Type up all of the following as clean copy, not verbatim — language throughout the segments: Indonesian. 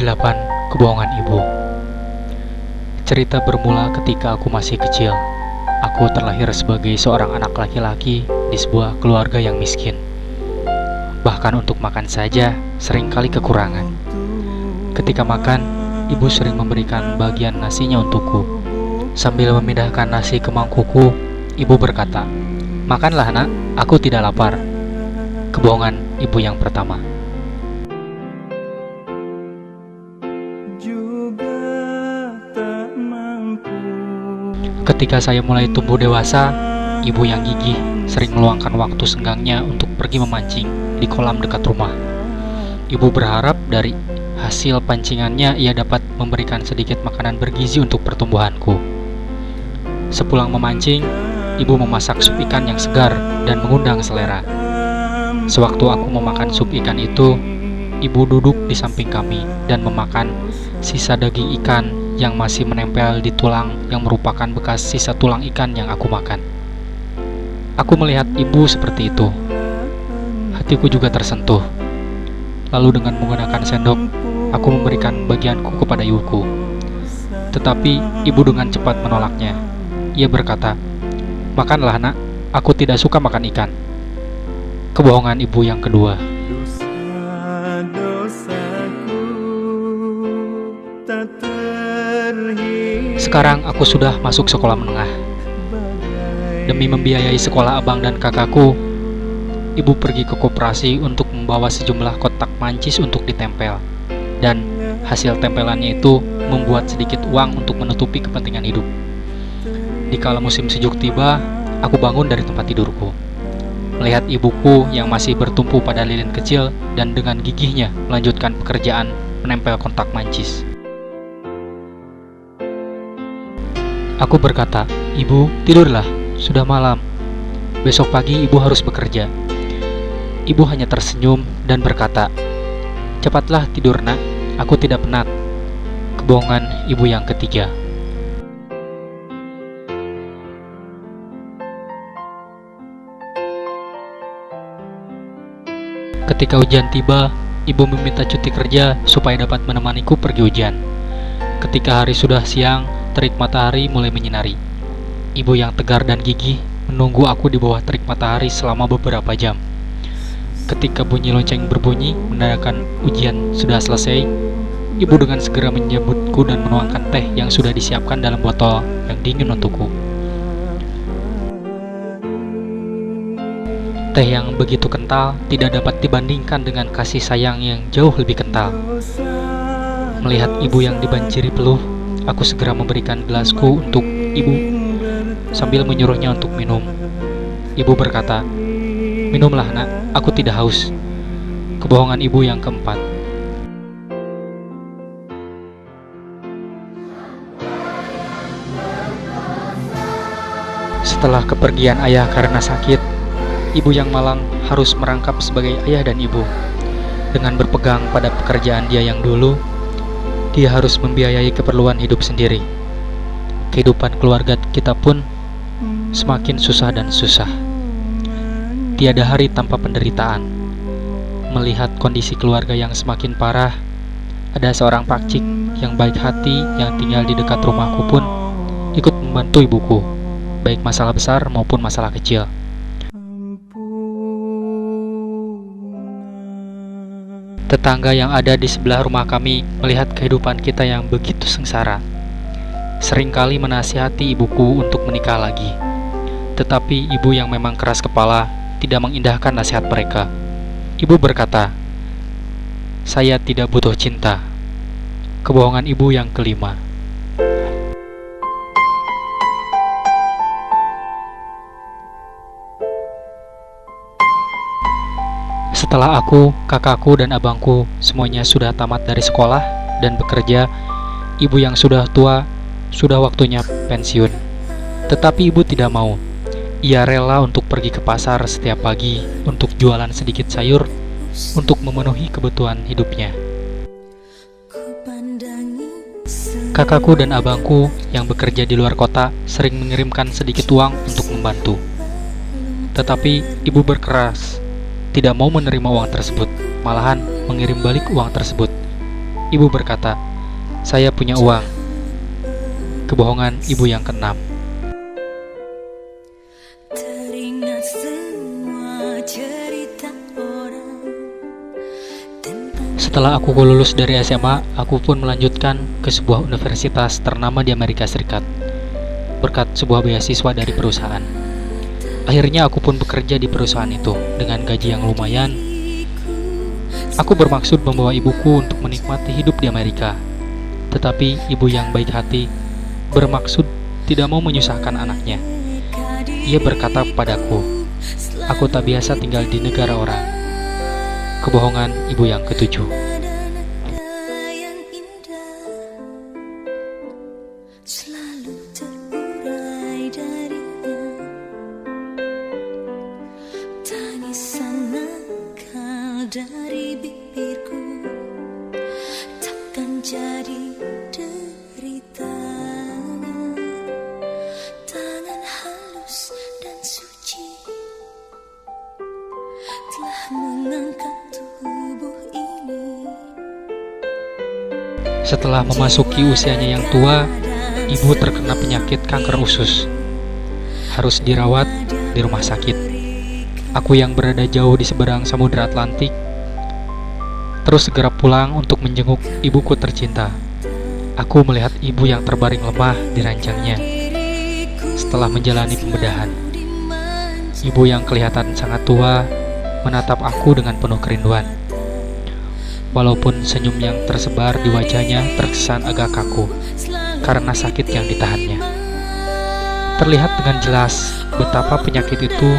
8. Kebohongan Ibu. Cerita bermula ketika aku masih kecil. Aku terlahir sebagai seorang anak laki-laki di sebuah keluarga yang miskin. Bahkan untuk makan saja seringkali kekurangan. Ketika makan, ibu sering memberikan bagian nasinya untukku. Sambil memindahkan nasi ke mangkukku, ibu berkata, "Makanlah nak, aku tidak lapar." Kebohongan ibu yang pertama. Ketika saya mulai tumbuh dewasa, ibu yang gigih sering meluangkan waktu senggangnya untuk pergi memancing di kolam dekat rumah. Ibu berharap dari hasil pancingannya ia dapat memberikan sedikit makanan bergizi untuk pertumbuhanku. Sepulang memancing, ibu memasak sup ikan yang segar dan mengundang selera. Sewaktu aku memakan sup ikan itu, ibu duduk di samping kami dan memakan sisa daging ikan yang masih menempel di tulang yang merupakan bekas sisa tulang ikan yang aku makan. Aku melihat ibu seperti itu. Hatiku juga tersentuh. Lalu dengan menggunakan sendok, aku memberikan bagianku kepada ibuku. Tetapi ibu dengan cepat menolaknya. Ia berkata, "Makanlah nak, aku tidak suka makan ikan." Kebohongan ibu yang kedua. Sekarang aku sudah masuk sekolah menengah. Demi membiayai sekolah abang dan kakakku, ibu pergi ke koperasi untuk membawa sejumlah kotak mancis untuk ditempel. Dan hasil tempelannya itu membuat sedikit uang untuk menutupi kepentingan hidup. Dikala musim sejuk tiba, aku bangun dari tempat tidurku. Melihat ibuku yang masih bertumpu pada lilin kecil dan dengan gigihnya melanjutkan pekerjaan menempel kotak mancis. Aku berkata, "Ibu, tidurlah, sudah malam. Besok pagi ibu harus bekerja." Ibu hanya tersenyum dan berkata, "Cepatlah tidur nak, aku tidak penat." Kebohongan ibu yang ketiga. Ketika ujian tiba, ibu meminta cuti kerja supaya dapat menemaniku pergi ujian. Ketika hari sudah siang, terik matahari mulai menyinari. Ibu yang tegar dan gigih menunggu aku di bawah terik matahari selama beberapa jam. Ketika bunyi lonceng berbunyi menandakan ujian sudah selesai, ibu dengan segera menyambutku dan menuangkan teh yang sudah disiapkan dalam botol yang dingin untukku. Teh yang begitu kental tidak dapat dibandingkan dengan kasih sayang yang jauh lebih kental. Melihat ibu yang dibanjiri peluh, aku segera memberikan gelasku untuk ibu sambil menyuruhnya untuk minum. Ibu berkata, "Minumlah nak, aku tidak haus." Kebohongan ibu yang keempat. Setelah kepergian ayah karena sakit, ibu yang malang harus merangkap sebagai ayah dan ibu. Dengan berpegang pada pekerjaan dia yang dulu, dia harus membiayai keperluan hidup sendiri. Kehidupan keluarga kita pun semakin susah dan susah. Tiada hari tanpa penderitaan. Melihat kondisi keluarga yang semakin parah, ada seorang pakcik yang baik hati yang tinggal di dekat rumahku pun ikut membantu ibuku, baik masalah besar maupun masalah kecil. Tetangga yang ada di sebelah rumah kami melihat kehidupan kita yang begitu sengsara. Seringkali menasihati ibuku untuk menikah lagi. Tetapi ibu yang memang keras kepala tidak mengindahkan nasihat mereka. Ibu berkata, "Saya tidak butuh cinta." Kebohongan ibu yang kelima. Setelah aku, kakakku, dan abangku semuanya sudah tamat dari sekolah dan bekerja, ibu yang sudah tua sudah waktunya pensiun. Tetapi ibu tidak mau. Ia rela untuk pergi ke pasar setiap pagi untuk jualan sedikit sayur untuk memenuhi kebutuhan hidupnya. Kakakku dan abangku yang bekerja di luar kota sering mengirimkan sedikit uang untuk membantu. Tetapi ibu berkeras tidak mau menerima uang tersebut, malahan mengirim balik uang tersebut. Ibu berkata, "Saya punya uang." Kebohongan ibu yang keenam. Teringat semua cerita orang tentang Setelah aku lulus dari SMA, aku pun melanjutkan ke sebuah universitas ternama di Amerika Serikat berkat sebuah beasiswa dari perusahaan. Akhirnya aku pun bekerja di perusahaan itu dengan gaji yang lumayan. Aku bermaksud membawa ibuku untuk menikmati hidup di Amerika. Tetapi ibu yang baik hati bermaksud tidak mau menyusahkan anaknya. Ia berkata kepadaku, "Aku tak biasa tinggal di negara orang." Kebohongan ibu yang ketujuh. yang indah selalu terurai darinya. Tangisan nakal dari bibirku takkan jadi derita. Tangan halus dan suci telah mengangkat tubuh ini. Setelah memasuki usianya yang tua, ibu terkena penyakit kanker usus. Harus dirawat di rumah sakit. Aku yang berada jauh di seberang Samudra Atlantik terus segera pulang untuk menjenguk ibuku tercinta. Aku melihat ibu yang terbaring lemah di ranjangnya setelah menjalani pembedahan. Ibu yang kelihatan sangat tua menatap aku dengan penuh kerinduan. Walaupun senyum yang tersebar di wajahnya terkesan agak kaku karena sakit yang ditahannya. Terlihat dengan jelas betapa penyakit itu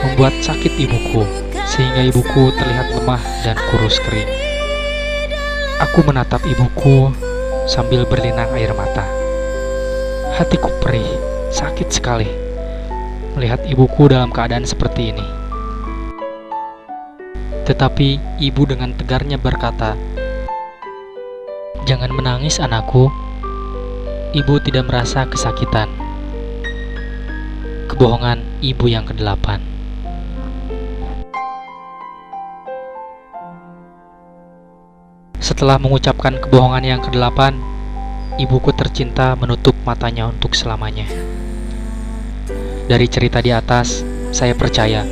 membuat sakit ibuku, sehingga ibuku terlihat lemah dan kurus kering. Aku menatap ibuku sambil berlinang air mata. Hatiku perih, sakit sekali melihat ibuku dalam keadaan seperti ini. Tetapi ibu dengan tegarnya berkata, "Jangan menangis anakku." Ibu tidak merasa kesakitan. Kebohongan ibu yang kedelapan. Setelah mengucapkan kebohongan yang kedelapan, ibuku tercinta menutup matanya untuk selamanya. Dari cerita di atas, saya percaya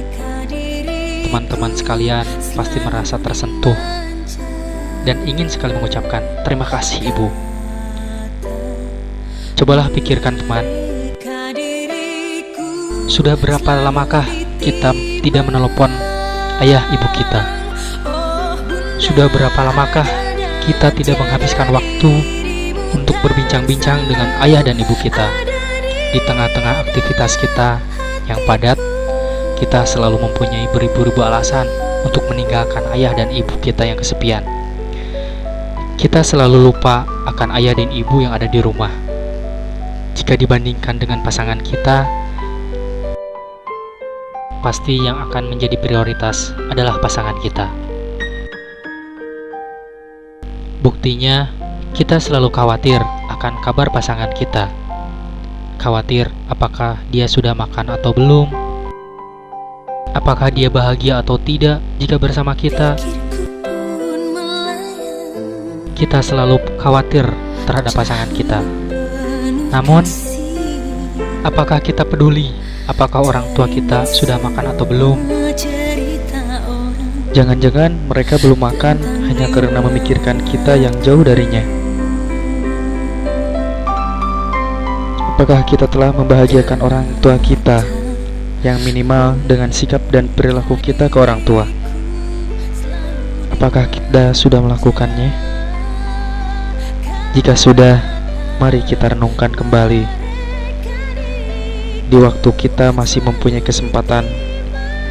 teman-teman sekalian pasti merasa tersentuh dan ingin sekali mengucapkan terima kasih ibu. Cobalah pikirkan teman, sudah berapa lamakah kita tidak menelepon ayah ibu kita? Sudah berapa lamakah kita tidak menghabiskan waktu untuk berbincang-bincang dengan ayah dan ibu kita? Di tengah-tengah aktivitas kita yang padat, kita selalu mempunyai beribu-ribu alasan untuk meninggalkan ayah dan ibu kita yang kesepian. Kita selalu lupa akan ayah dan ibu yang ada di rumah. Jika dibandingkan dengan pasangan kita, pasti yang akan menjadi prioritas adalah pasangan kita. Buktinya, kita selalu khawatir akan kabar pasangan kita. Khawatir apakah dia sudah makan atau belum, apakah dia bahagia atau tidak jika bersama kita. Kita selalu khawatir terhadap pasangan kita. Namun, apakah kita peduli apakah orang tua kita sudah makan atau belum? Jangan-jangan mereka belum makan hanya karena memikirkan kita yang jauh darinya. Apakah kita telah membahagiakan orang tua kita yang minimal dengan sikap dan perilaku kita ke orang tua? Apakah kita sudah melakukannya? Jika sudah, mari kita renungkan kembali. Di waktu kita masih mempunyai kesempatan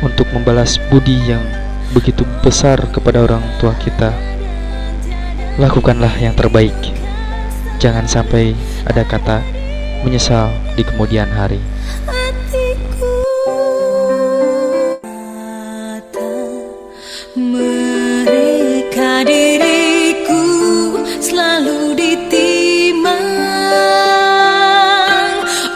untuk membalas budi yang begitu besar kepada orang tua kita, lakukanlah yang terbaik. Jangan sampai ada kata menyesal di kemudian hari. Mereka diriku selalu ditimang.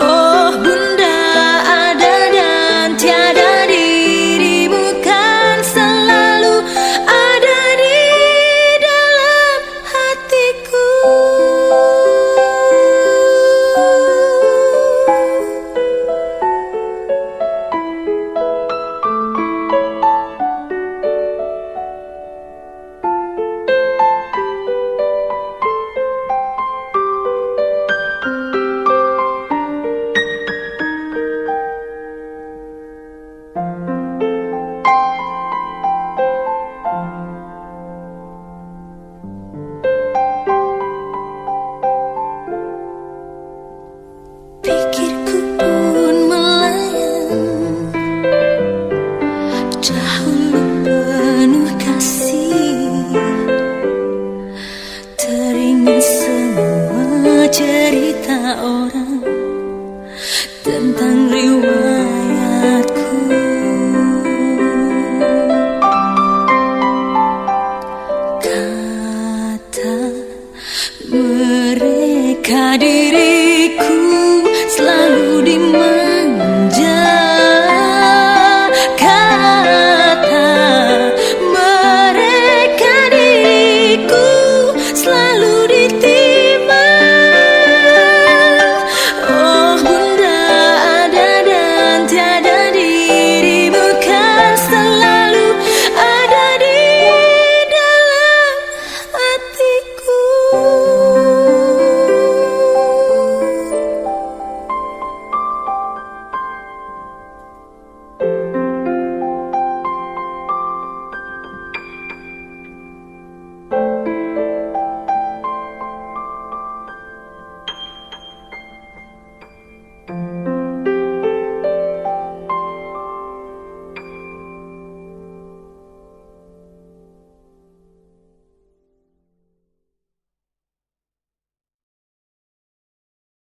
Oh bunda ada dan tiada, dirimu kan selalu ada di orang tentang riwayatku. Kata mereka